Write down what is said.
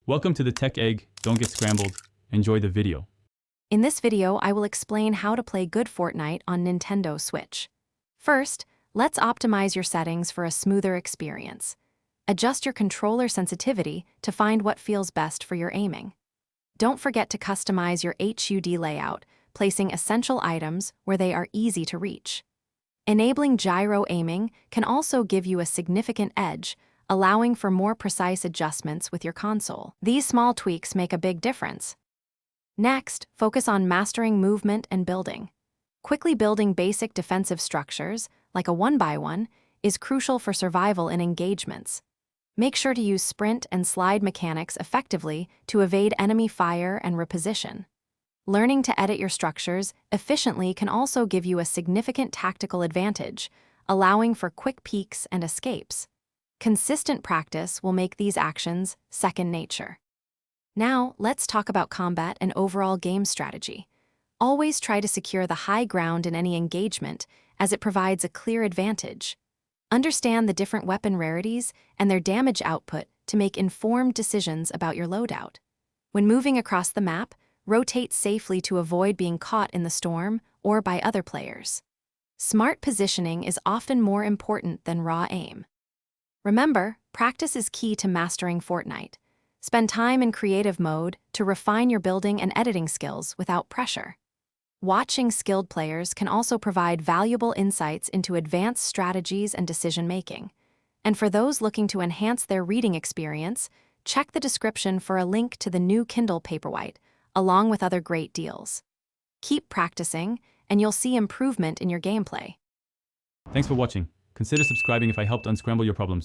Welcome to the Tech Egg. Don't get scrambled. Enjoy the video. In this video, I will explain how to play good Fortnite on Nintendo Switch. First, let's optimize your settings for a smoother experience. Adjust your controller sensitivity to find what feels best for your aiming. Don't forget to customize your HUD layout, placing essential items where they are easy to reach. Enabling gyro aiming can also give you a significant edge, allowing for more precise adjustments with your console. These small tweaks make a big difference. Next, focus on mastering movement and building. Quickly building basic defensive structures, like a 1x1, is crucial for survival in engagements. Make sure to use sprint and slide mechanics effectively to evade enemy fire and reposition. Learning to edit your structures efficiently can also give you a significant tactical advantage, allowing for quick peeks and escapes. Consistent practice will make these actions second nature. Now, let's talk about combat and overall game strategy. Always try to secure the high ground in any engagement, as it provides a clear advantage. Understand the different weapon rarities and their damage output to make informed decisions about your loadout. When moving across the map, rotate safely to avoid being caught in the storm or by other players. Smart positioning is often more important than raw aim. Remember, practice is key to mastering Fortnite. Spend time in creative mode to refine your building and editing skills without pressure. Watching skilled players can also provide valuable insights into advanced strategies and decision-making. And for those looking to enhance their reading experience, check the description for a link to the new Kindle Paperwhite, along with other great deals. Keep practicing, and you'll see improvement in your gameplay. Thanks for watching. Consider subscribing if I helped unscramble your problems.